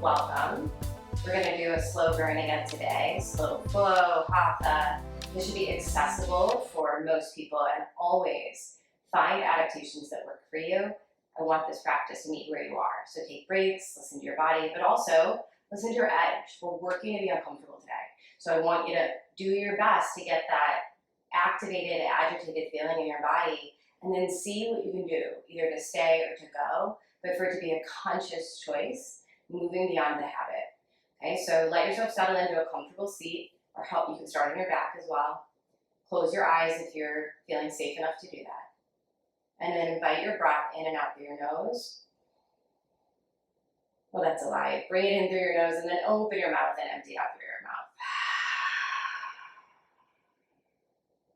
welcome. We're going to do a slow burn again today. Slow flow, hatha. This should be accessible for most people, and always find adaptations that work for you. I want this practice to meet where you are. So take breaks, listen to your body, but also listen to your edge. We're working to be uncomfortable today. So I want you to do your best to get that activated, agitated feeling in your body, and then see what you can do, either to stay or to go, but for it to be a conscious choice, moving beyond the habit. Okay, so let yourself settle into a comfortable seat, or help, you can start on your back as well. Close your eyes if you're feeling safe enough to do that. And then invite your breath in and out through your nose. Well, that's a lie. Bring it in through your nose and then open your mouth and empty out through your mouth.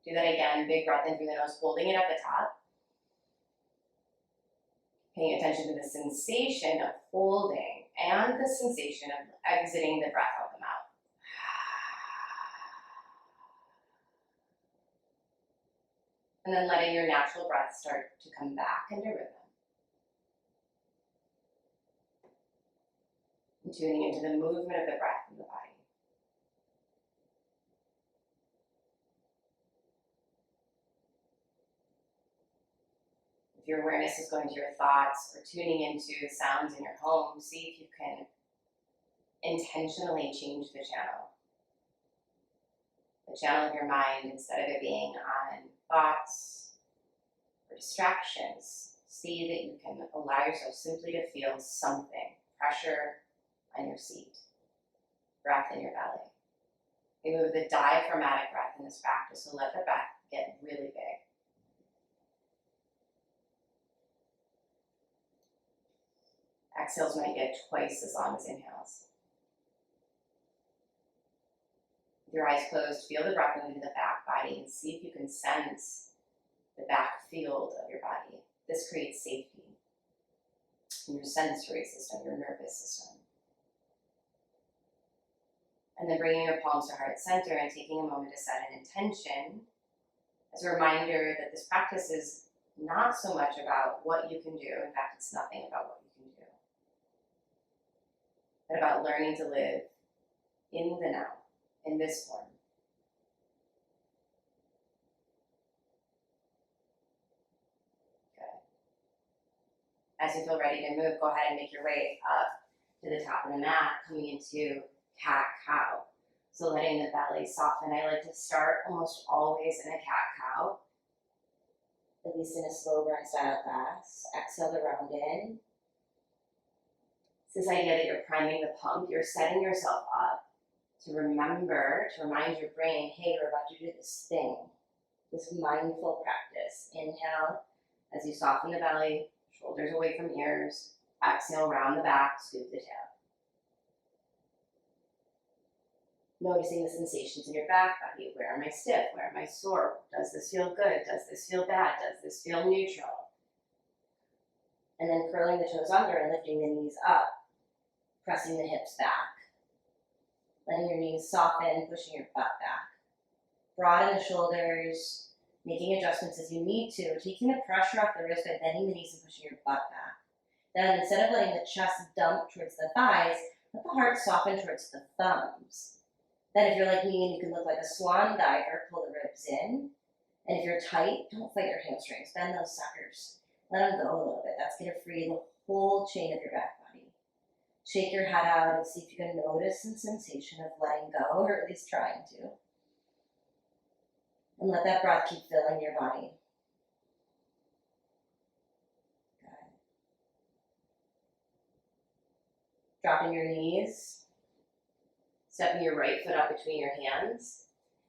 Do that again, big breath in through the nose, holding it at the top. Paying attention to the sensation of holding and the sensation of exiting the breath out the mouth. And then letting your natural breath start to come back into rhythm. And tuning into the movement of the breath in the body. If your awareness is going to your thoughts or tuning into sounds in your home, see if you can intentionally change the channel. The channel of your mind, instead of it being on thoughts or distractions, see that you can allow yourself simply to feel something. Pressure on your seat, breath in your belly. We move the diaphragmatic breath in this practice, so let the breath get really big. Exhales might get twice as long as inhales. With your eyes closed, feel the breath move into the back body and see if you can sense the back field of your body. This creates safety in your sensory system, your nervous system. And then bringing your palms to heart center and taking a moment to set an intention as a reminder that this practice is not so much about what you can do. In fact, it's nothing about what you can do, but about learning to live in the now, in this form. Good. As you feel ready to move, go ahead and make your way up to the top of the mat, coming into cat-cow. So letting the belly soften. I like to start almost always in a cat-cow, at least in a slow burn style class. Exhale the round in. It's this idea that you're priming the pump. You're setting yourself up to remember, to remind your brain, hey, we're about to do this thing, this mindful practice. Inhale as you soften the belly, shoulders away from ears. Exhale, round the back, scoop the tail. Noticing the sensations in your back body. Where am I stiff? Where am I sore? Does this feel good? Does this feel bad? Does this feel neutral? And then curling the toes under and lifting the knees up, pressing the hips back. Letting your knees soften, pushing your butt back. Broaden the shoulders, making adjustments as you need to, taking the pressure off the wrist by bending the knees and pushing your butt back. Then instead of letting the chest dump towards the thighs, let the heart soften towards the thumbs. Then if you're like me and you can look like a swan diver, pull the ribs in. And if you're tight, don't fight your hamstrings. Bend those suckers. Let them go a little bit. That's going to free the whole chain of your back body. Shake your head out and see if you can notice some sensation of letting go, or at least trying to. And let that breath keep filling your body. Good. Dropping your knees. Stepping your right foot up between your hands.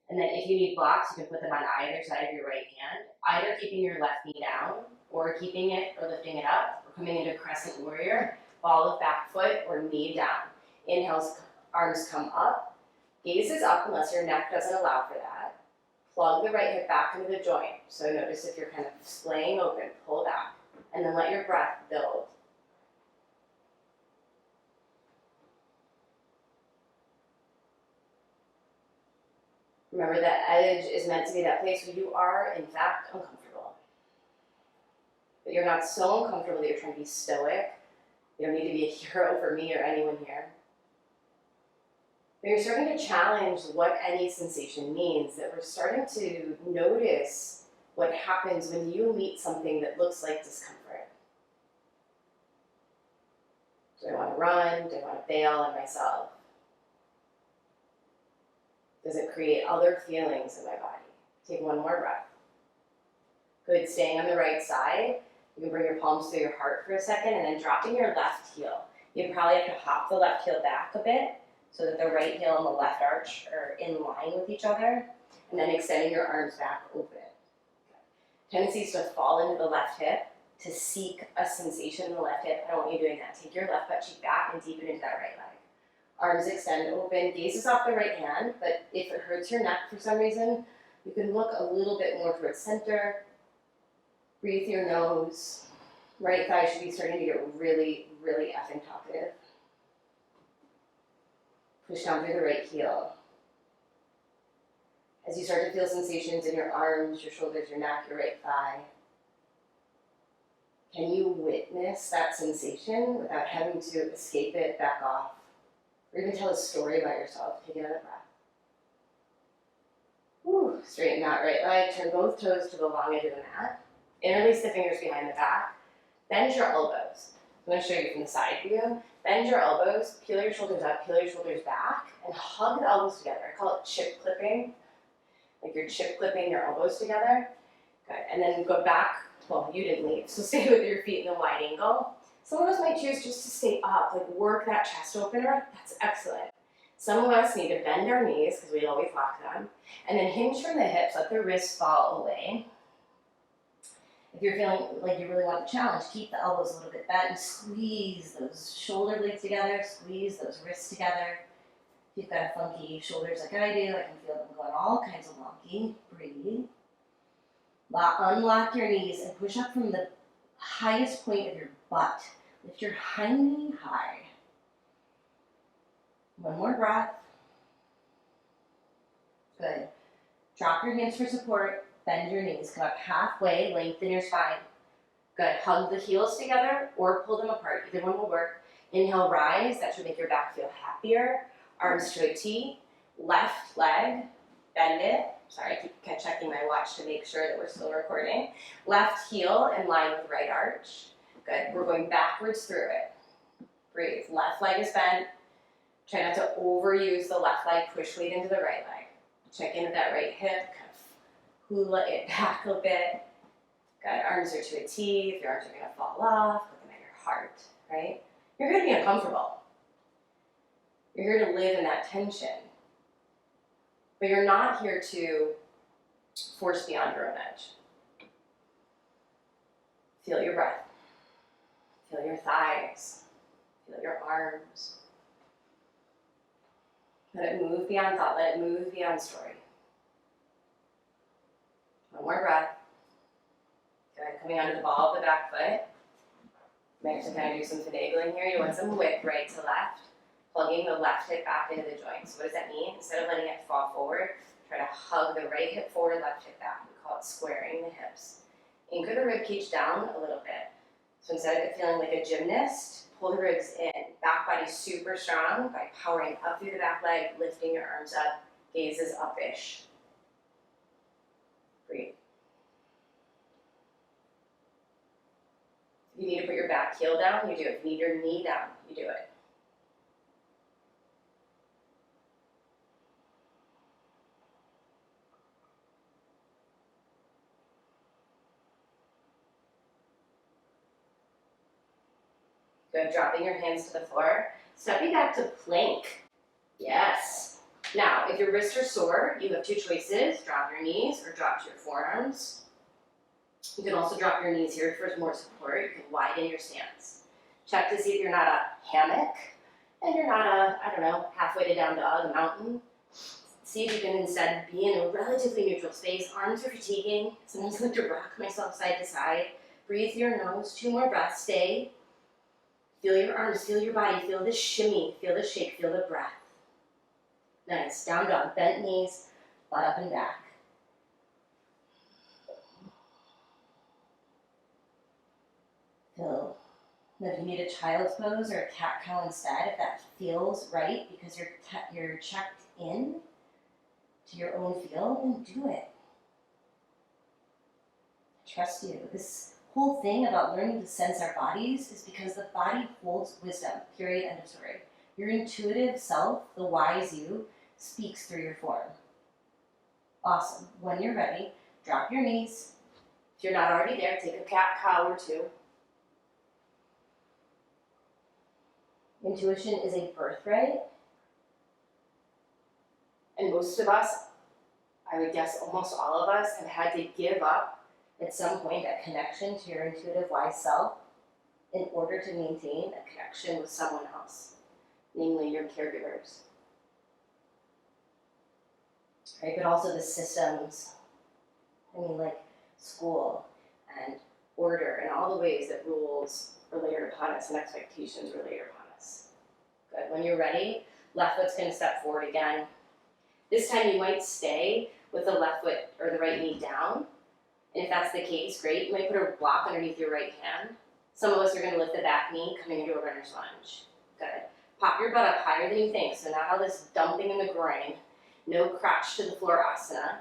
And then if you need blocks, you can put them on either side of your right hand, either keeping your left knee down, or keeping it or lifting it up, or coming into crescent warrior, ball of back foot or knee down. Inhales, arms come up. Gaze is up unless your neck doesn't allow for that. Plug the right hip back into the joint. So notice if you're kind of splaying open, pull back. And then let your breath build. Remember that edge is meant to be that place where you are, in fact, uncomfortable. But you're not so uncomfortable that you're trying to be stoic. You don't need to be a hero for me or anyone here. But you're starting to challenge what any sensation means, that we're starting to notice what happens when you meet something that looks like discomfort. Do I want to run? Do I want to bail on myself? Does it create other feelings in my body? Take one more breath. Good, staying on the right side. You can bring your palms to your heart for a second and then dropping your left heel. You probably have to hop the left heel back a bit so that the right heel and the left arch are in line with each other, and then extending your arms back open. Tendencies to fall into the left hip, to seek a sensation in the left hip. I don't want you doing that. Take your left butt cheek back and deepen into that right leg. Arms extend open, gaze is off the right hand, but if it hurts your neck for some reason, you can look a little bit more towards center. Breathe through your nose. Right thigh should be starting to get really, really effing talkative. Push down through the right heel. As you start to feel sensations in your arms, your shoulders, your neck, your right thigh, can you witness that sensation without having to escape it, back off, or even tell a story about yourself? Take another breath. Whew. Straighten that right leg, turn both toes to the long edge of the mat. Interlace the fingers behind the back. Bend your elbows. I'm going to show you from the side view. Bend your elbows, peel your shoulders up, peel your shoulders back, and hug the elbows together. I call it chip clipping. Like you're chip clipping your elbows together. Good. And then go back. Well, you didn't leave, so stay with your feet in a wide angle. Some of us might choose just to stay up, like work that chest opener. That's excellent. Some of us need to bend our knees, because we always lock them, and then hinge from the hips, let the wrists fall away. If you're feeling like you really want to challenge, keep the elbows a little bit bent and squeeze those shoulder blades together, squeeze those wrists together. If you've got funky shoulders like I do, I can feel them going all kinds of wonky. Breathe. Unlock your knees and push up from the highest point of your butt. Lift your hind knee high. One more breath. Good. Drop your hands for support. Bend your knees. Come up halfway. Lengthen your spine. Good. Hug the heels together or pull them apart. Either one will work. Inhale, rise. That should make your back feel happier. Arms to a T. Left leg. Bend it. Sorry, I keep checking my watch to make sure that we're still recording. Left heel in line with right arch. Good. We're going backwards through it. Breathe. Left leg is bent. Try not to overuse the left leg. Push weight into the right leg. Check in with that right hip. Kind of hula it back a bit. Good. Arms are to a T. If your arms are going to fall off, put them at your heart. Right? You're going to be uncomfortable. You're here to live in that tension. But you're not here to force beyond your own edge. Feel your breath. Feel your thighs. Feel your arms. Let it move beyond thought. Let it move beyond story. One more breath. Good. Coming onto the ball of the back foot. Might have to kind of do some finagling here. You want some width right to left. Plugging the left hip back into the joint. So what does that mean? Instead of letting it fall forward, try to hug the right hip forward, left hip back. We call it squaring the hips. Anchor the rib cage down a little bit. So instead of it feeling like a gymnast, pull the ribs in. Back body super strong by powering up through the back leg, lifting your arms up. Gaze is up-ish. Breathe. If you need to put your back heel down, you do it. If you need your knee down, you do it. Good, dropping your hands to the floor. Stepping back to plank. Yes. Now, if your wrists are sore, you have two choices. Drop your knees or drop to your forearms. You can also drop your knees here for more support. You can widen your stance. Check to see if you're not a hammock and you're not a, halfway to down dog, a mountain. See if you can instead be in a relatively neutral space. Arms are fatiguing. Sometimes I like to rock myself side to side. Breathe through your nose. 2 more breaths. Stay. Feel your arms, feel your body, feel the shimmy, feel the shake, feel the breath. Nice. Down dog, bent knees, butt up and back. Feel Now, if you need a child's pose or a cat-cow instead, if that feels right because you're checked in to your own feel, then do it. Trust you. This whole thing about learning to sense our bodies is because the body holds wisdom, period, end of story. Your intuitive self, the wise you, speaks through your form. Awesome. When you're ready, drop your knees. If you're not already there, take a cat-cow or two. Intuition is a birthright. And most of us, I would guess almost all of us, have had to give up at some point that connection to your intuitive wise self in order to maintain a connection with someone else, namely your caregivers. Right? But also the systems, like school and order and all the ways that rules are layered upon us and expectations are layered upon us. Good. When you're ready, left foot's going to step forward again. This time you might stay with the left foot or the right knee down. And if that's the case, great. You might put a block underneath your right hand. Some of us are going to lift the back knee, coming into a runner's lunge. Good. Pop your butt up higher than you think. So not all this dumping in the groin. No crotch to the floor asana.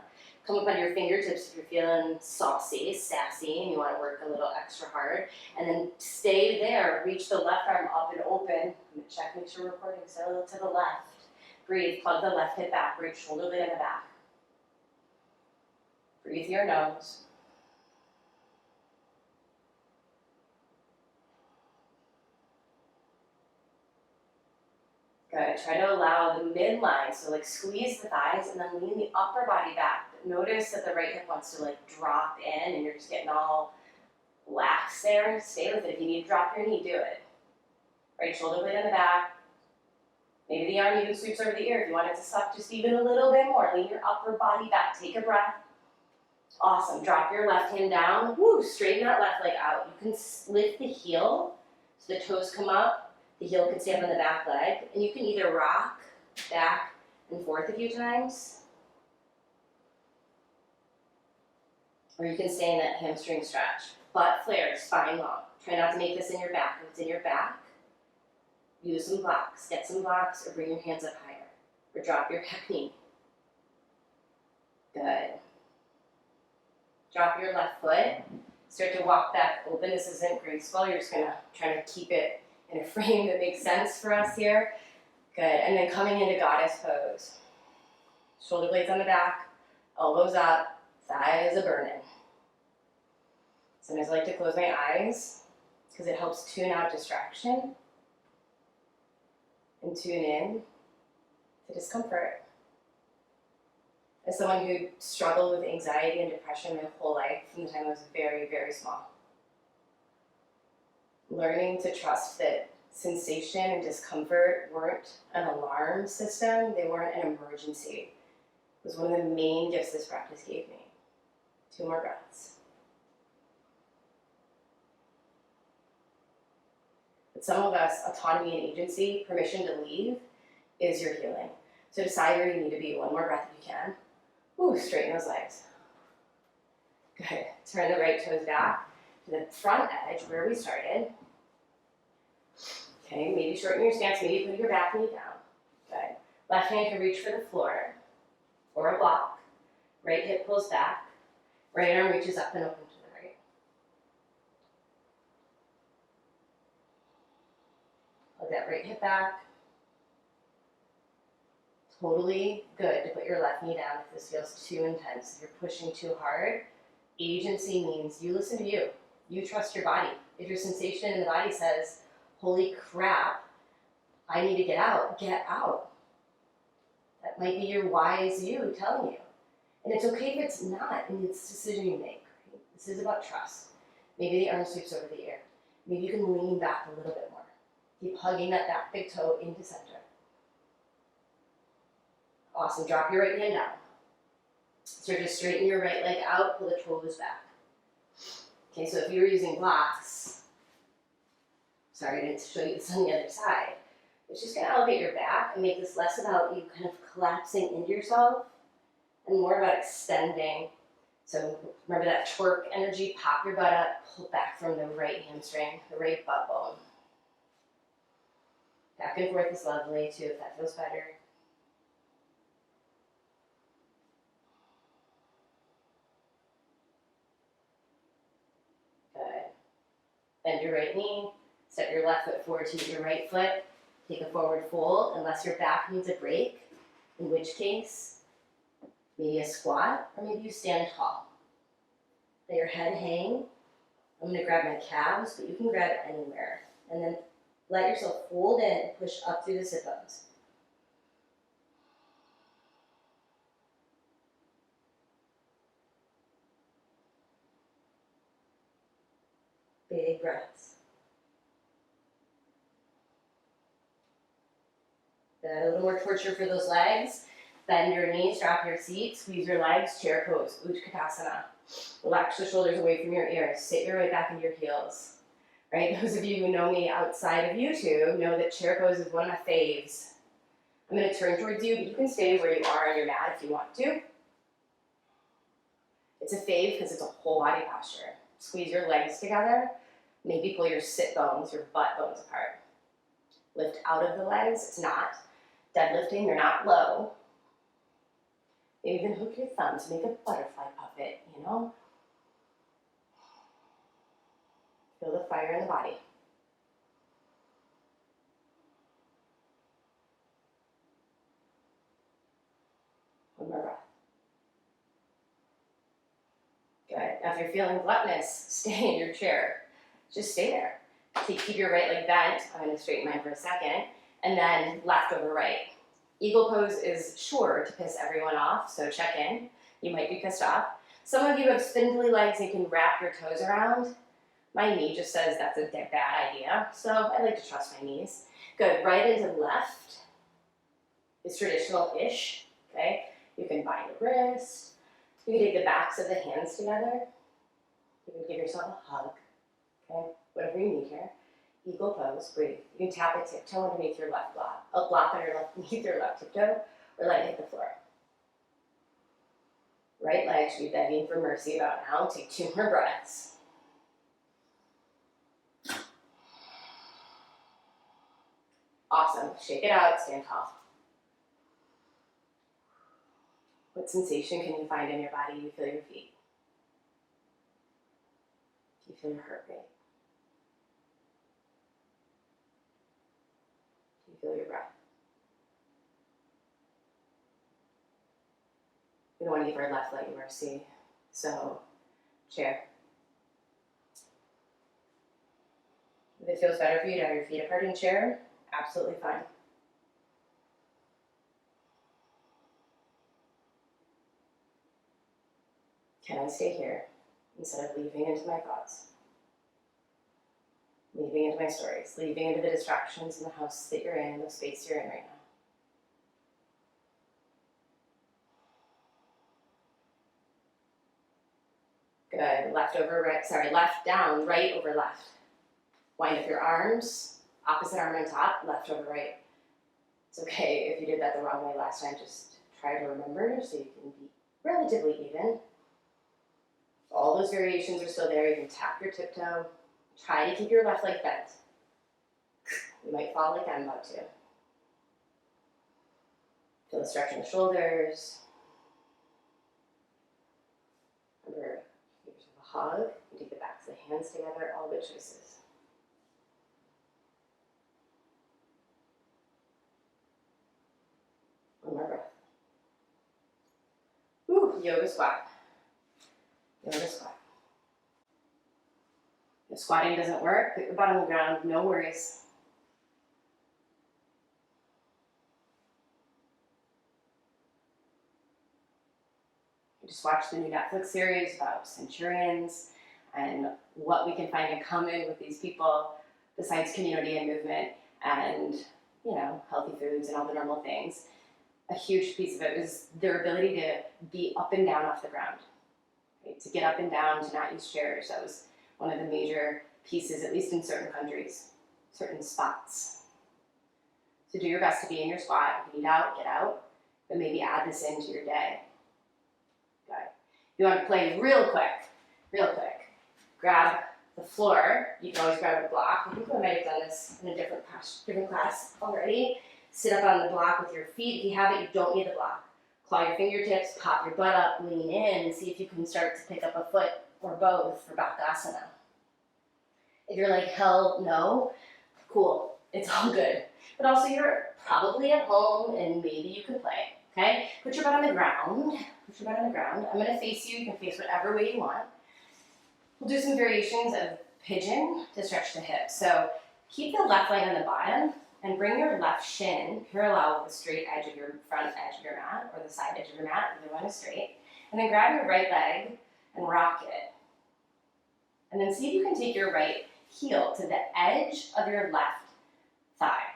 Come up on your fingertips if you're feeling saucy, sassy, and you want to work a little extra hard. And then stay there. Reach the left arm up and open. I'm going to check, make sure we're recording. So a little to the left. Breathe. Plug the left hip back. Reach shoulder blade in the back. Breathe your nose. Good. Try to allow the midline, so squeeze the thighs and then lean the upper body back. But notice that the right hip wants to drop in and you're just getting all lax there. Stay with it. If you need to drop your knee, do it. Right shoulder blade in the back. Maybe the arm even sweeps over the ear if you want it to suck just even a little bit more. Lean your upper body back. Take a breath. Awesome. Drop your left hand down. Woo, straighten that left leg out. You can lift the heel so the toes come up. The heel can stay up on the back leg. And you can either rock back and forth a few times, or you can stay in that hamstring stretch. Butt flared, spine long. Try not to make this in your back. If it's in your back, use some blocks. Get some blocks or bring your hands up higher. Or drop your back knee. Good. Drop your left foot. Start to walk back open. This isn't graceful. You're just going to try to keep it in a frame that makes sense for us here. Good. And then coming into goddess pose. Shoulder blades on the back, elbows up, thighs are burning. Sometimes I like to close my eyes because it helps tune out distraction and tune in to discomfort. As someone who struggled with anxiety and depression my whole life from the time I was very, very small, learning to trust that sensation and discomfort weren't an alarm system, they weren't an emergency, was one of the main gifts this practice gave me. 2 more breaths. But some of us, autonomy and agency, permission to leave, is your healing. So decide where you need to be. 1 more breath if you can. Ooh, straighten those legs. Good. Turn the right toes back to the front edge where we started. Okay, maybe shorten your stance, maybe put your back knee down. Good. Left hand can reach for the floor or a block. Right hip pulls back. Right arm reaches up and open to the right. Plug that right hip back. Totally good to put your left knee down if this feels too intense. If you're pushing too hard, agency means you listen to you. You trust your body. If your sensation in the body says, holy crap, I need to get out, get out. That might be your wise you telling you. And it's okay if it's not, and it's a decision you make. Right? This is about trust. Maybe the arm sweeps over the ear. Maybe you can lean back a little bit more. Keep hugging that back big toe into center. Awesome. Drop your right hand down. So just straighten your right leg out, pull the toes back. Okay, so if you were using blocks, sorry, I didn't show you this on the other side. It's just going to elevate your back and make this less about you kind of collapsing into yourself and more about extending. So remember that twerk energy, pop your butt up, pull back from the right hamstring, the right butt bone. Back and forth is lovely too, if that feels better. Good. Bend your right knee, step your left foot forward to your right foot, take a forward fold, unless your back needs a break, in which case, maybe a squat, or maybe you stand tall. Let your head hang. I'm gonna grab my calves, but you can grab it anywhere. And then let yourself fold in and push up through the sit bones. Big breaths. Good. A little more torture for those legs. Bend your knees, drop your seat, squeeze your legs, chair pose, Utkatasana. Relax the shoulders away from your ears. Sit your way back into your heels. Right? Those of you who know me outside of YouTube know that chair pose is one of my faves. I'm going to turn towards you, but you can stay where you are on your mat if you want to. It's a fave because it's a whole body posture. Squeeze your legs together. Maybe pull your sit bones, your butt bones apart. Lift out of the legs. It's not deadlifting. You're not low. Maybe even hook your thumbs. Make a butterfly puppet, you know? Feel the fire in the body. One more breath. Good. Now if you're feeling gluttonous, stay in your chair. Just stay there. Keep your right leg bent. I'm going to straighten mine for a second. And then left over right. Eagle pose is sure to piss everyone off, so check in. You might be pissed off. Some of you have spindly legs and you can wrap your toes around. My knee just says that's a bad idea, so I like to trust my knees. Good. Right into left is traditional-ish. Okay. You can bind a wrist. You can take the backs of the hands together. You can give yourself a hug. Okay. Whatever you need here. Eagle pose, breathe. You can tap a tiptoe underneath your left block, a block underneath your left tiptoe, or let it hit the floor. Right leg should be begging for mercy about now. Take 2 more breaths. Awesome. Shake it out, stand tall. What sensation can you find in your body? You feel your feet. You feel your heart rate. Feel your breath. We don't want to give our left leg mercy, so chair. If it feels better for you to have your feet apart in chair, absolutely fine. Can I stay here instead of leaving into my thoughts? Leaving into my stories, leaving into the distractions in the house that you're in, the space you're in right now. Good. Left over right, left down, right over left. Wind up your arms, opposite arm on top, left over right. It's okay if you did that the wrong way last time, just try to remember so you can be relatively even. All those variations are still there. You can tap your tiptoe. Try to keep your left leg bent. You might fall like I'm about to. Feel the stretch in the shoulders. Remember, give yourself a hug. You take the backs of the hands together. All good choices. One more breath. Woo, yoga squat. Yoga squat. If squatting doesn't work, put your butt on the ground, no worries. You just watch the new Netflix series about centurions and what we can find in common with these people besides community and movement and, you know, healthy foods and all the normal things. A huge piece of it is their ability to be up and down off the ground, right? To get up and down, to not use chairs. That was one of the major pieces, at least in certain countries, certain spots. So do your best to be in your squat. If you need out, get out, but maybe add this into your day. Good. If you want to play real quick, grab The floor, you can always grab a block. I think I might have done this in a different class already. Sit up on the block with your feet. If you have it, you don't need the block. Claw your fingertips, pop your butt up, lean in, and see if you can start to pick up a foot or both for Bakasana. If you're like, hell no, cool, it's all good. But also you're probably at home and maybe you can play, okay? Put your butt on the ground. Put your butt on the ground. I'm gonna face you. You can face whatever way you want. We'll do some variations of pigeon to stretch the hips. So keep the left leg on the bottom and bring your left shin parallel with the straight edge of your front edge of your mat or the side edge of your mat. Either one is straight. And then grab your right leg and rock it. And then see if you can take your right heel to the edge of your left thigh.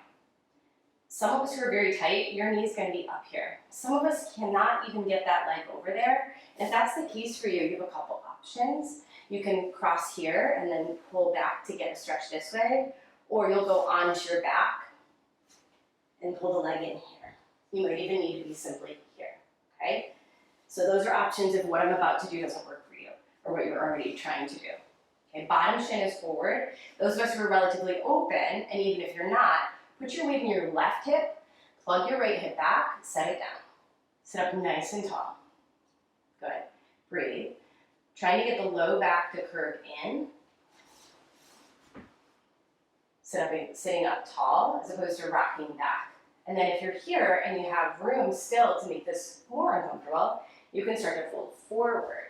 Some of us who are very tight, your knee is going to be up here. Some of us cannot even get that leg over there. And if that's the case for you, you have a couple options. You can cross here and then pull back to get a stretch this way, or you'll go onto your back and pull the leg in here. You might even need to be simply here, okay? So those are options if what I'm about to do doesn't work for you or what you're already trying to do. Okay, bottom shin is forward. Those of us who are relatively open, and even if you're not, put your weight in your left hip, plug your right hip back, set it down. Sit up nice and tall. Good. Breathe. Trying to get the low back to curve in. Sitting up tall as opposed to rocking back. And then if you're here and you have room still to make this more uncomfortable, you can start to fold forward.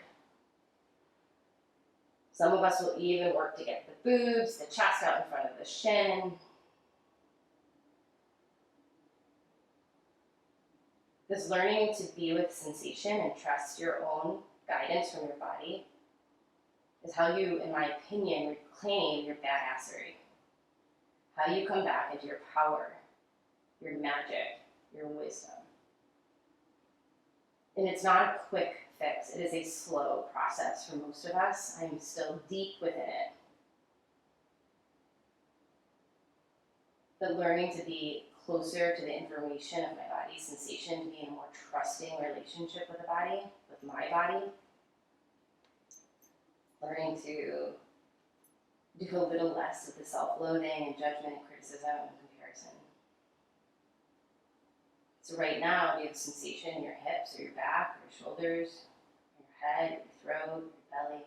Some of us will even work to get the boobs, the chest out in front of the shin. This learning to be with sensation and trust your own guidance from your body is how you, in my opinion, reclaim your badassery. How you come back into your power, your magic, your wisdom. And it's not a quick fix. It is a slow process for most of us. I'm still deep within it. But learning to be closer to the information of my body's sensation, to be in a more trusting relationship with the body, with my body. Learning to do a little less of the self-loathing and judgment and criticism and comparison. So right now, do you have sensation in your hips or your back or your shoulders, your head, your throat, your belly?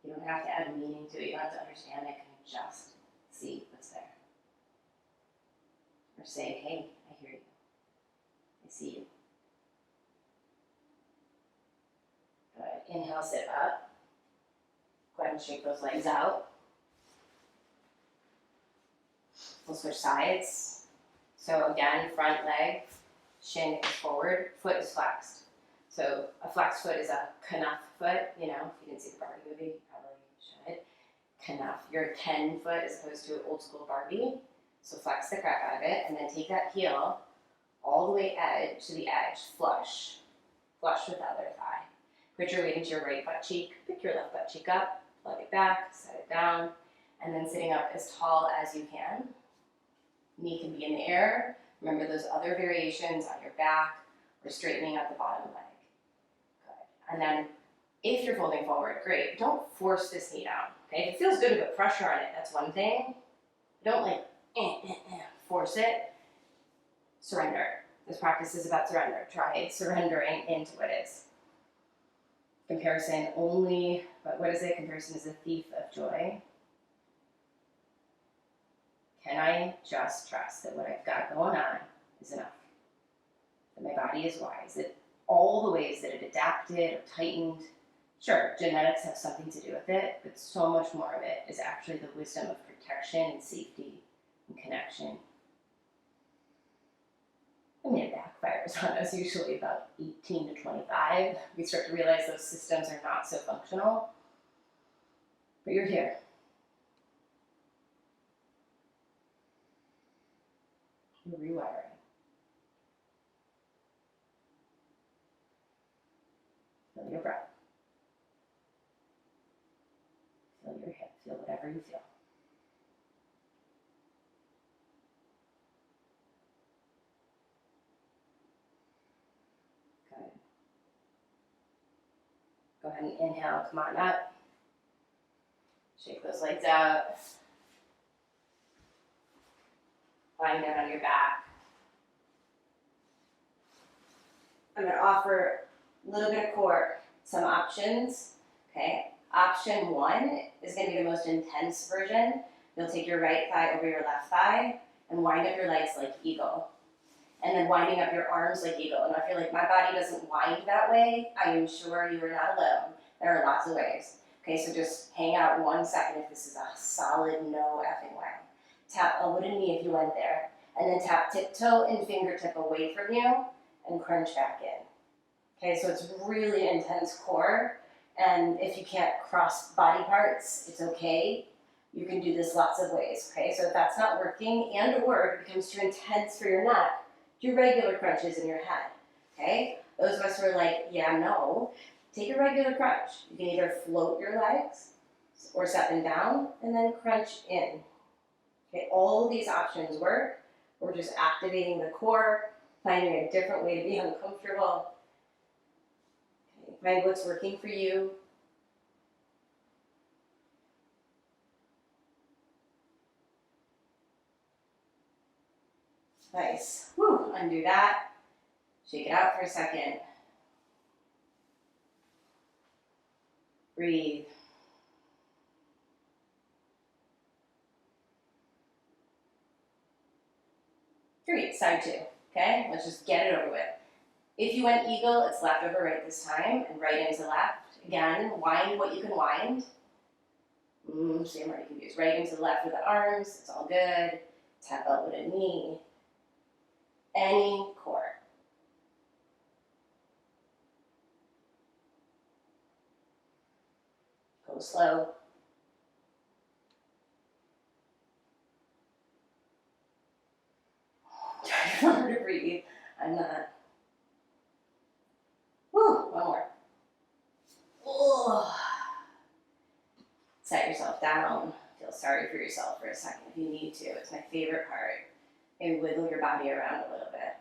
You don't have to add meaning to it. You don't have to understand it. You can just see what's there. Or say, hey, I hear you. I see you. Good. Inhale, sit up. Go ahead and shake those legs out. We'll switch sides. So again, front leg, shin is forward, foot is flexed. So a flexed foot is a kanaf foot, you know, if you didn't see the Barbie movie, you probably should. Kanaf, you're a Ken foot as opposed to an old school Barbie. So flex the crap out of it, and then take that heel all the way edge to the edge, flush with the other thigh. Put your weight into your right butt cheek, pick your left butt cheek up, plug it back, set it down, and then sitting up as tall as you can. Knee can be in the air. Remember those other variations on your back or straightening out the bottom leg. Good. And then if you're folding forward, great. Don't force this knee down. Okay? If it feels good to put pressure on it, that's one thing. Don't like force it. Surrender. This practice is about surrender. Try surrendering into what is. Comparison only, but what is it? Comparison is a thief of joy. Can I just trust that what I've got going on is enough? That my body is wise, that all the ways that it adapted or tightened, sure, genetics have something to do with it, but so much more of it is actually the wisdom of protection and safety and connection. I mean, it backfires on us usually about 18 to 25. We start to realize those systems are not so functional, but you're here. You're rewiring. Feel your breath. Feel your hip. Feel whatever you feel. Good. Go ahead and inhale, come on up. Shake those legs out. Lying down on your back. I'm going to offer a little bit of core, some options. Okay, option one is going to be the most intense version. You'll take your right thigh over your left thigh and wind up your legs like eagle. And then winding up your arms like eagle. Now if you're like, my body doesn't wind that way, I am sure you are not alone. There are lots of ways. Okay, so just hang out 1 second if this is a solid no effing way. Tap elbow to knee if you went there. And then tap tiptoe and fingertip away from you and crunch back in. Okay, so it's really intense core. And if you can't cross body parts, it's okay. You can do this lots of ways, okay? So if that's not working and or if it becomes too intense for your neck, do regular crunches in your head, okay? Those of us who are like, yeah, no, take a regular crunch. You can either float your legs or set them down and then crunch in. Okay, all of these options work. We're just activating the core, finding a different way to be uncomfortable. Okay, find what's working for you. Nice. Whew, undo that. Shake it out for a second. Breathe. Great, side two, okay? Let's just get it over with. If you went eagle, it's left over right this time and right into left. Again, wind what you can wind. See, I'm already confused. Right into the left with the arms, it's all good. Tap elbow to knee. Any core. Go slow. Try to remember to breathe. I'm not. Woo, one more. Oh. Set yourself down. Feel sorry for yourself for a second if you need to. It's my favorite part. And wiggle your body around a little bit.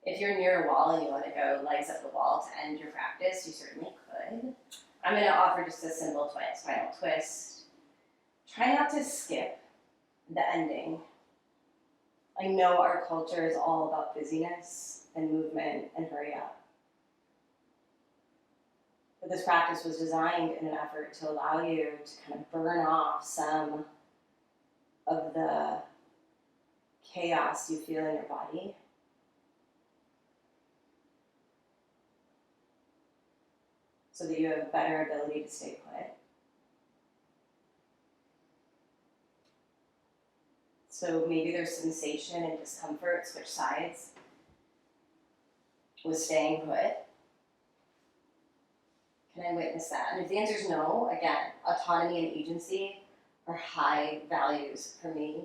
If you're near a wall and you want to go legs up the wall to end your practice, you certainly could. I'm going to offer just a simple spinal twist. Try not to skip the ending. I know our culture is all about busyness and movement and hurry up. But this practice was designed in an effort to allow you to kind of burn off some of the chaos you feel in your body. So that you have a better ability to stay put. So maybe there's sensation and discomfort, switch sides with staying put. Can I witness that? And if the answer is no, again, autonomy and agency are high values for me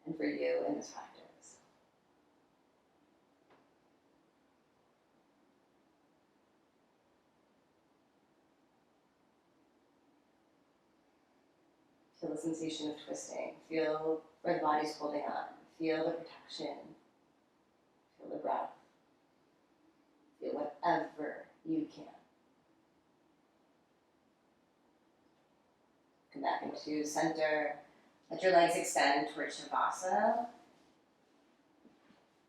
and for you in this practice. Feel the sensation of twisting. Feel where the body's holding on. Feel the protection. Feel the breath. Feel whatever you can. Come back into center. Let your legs extend towards Shavasana.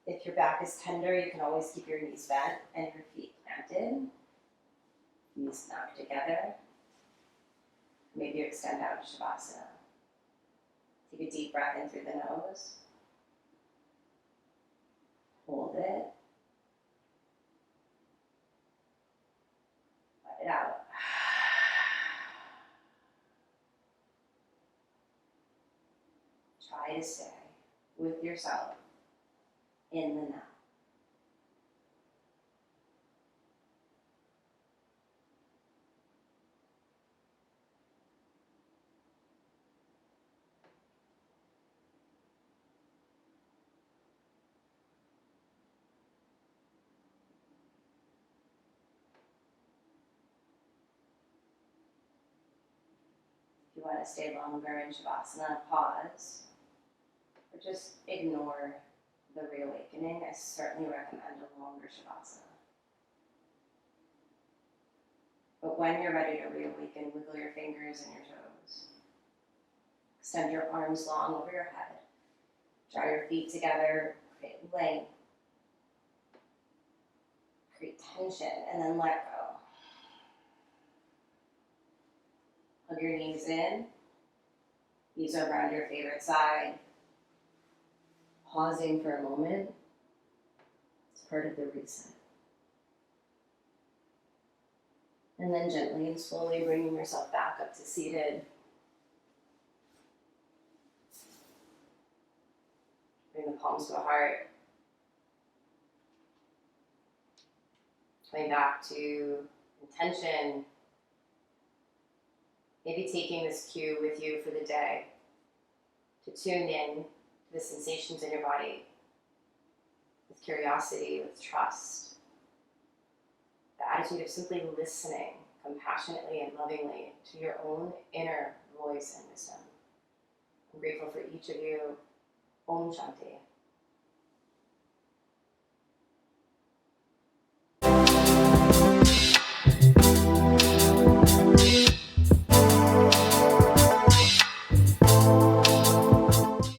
If your back is tender, you can always keep your knees bent and your feet planted. Knees knocked together. Maybe you extend out to Shavasana. Take a deep breath in through the nose. Hold it. Let it out. Try to stay with yourself in the now. If you want to stay longer in Shavasana, pause, or just ignore the reawakening. I certainly recommend a longer Shavasana. But when you're ready to reawaken, wiggle your fingers and your toes. Extend your arms long over your head. Draw your feet together, create length. Create tension, and then let go. Hug your knees in. Knees are around your favorite side. Pausing for a moment. It's part of the reset. And then gently and slowly bringing yourself back up to seated. Bring the palms to the heart. Coming back to intention. Maybe taking this cue with you for the day to tune in to the sensations in your body with curiosity, with trust. The attitude of simply listening compassionately and lovingly to your own inner voice and wisdom. I'm grateful for each of you. Om Shanti.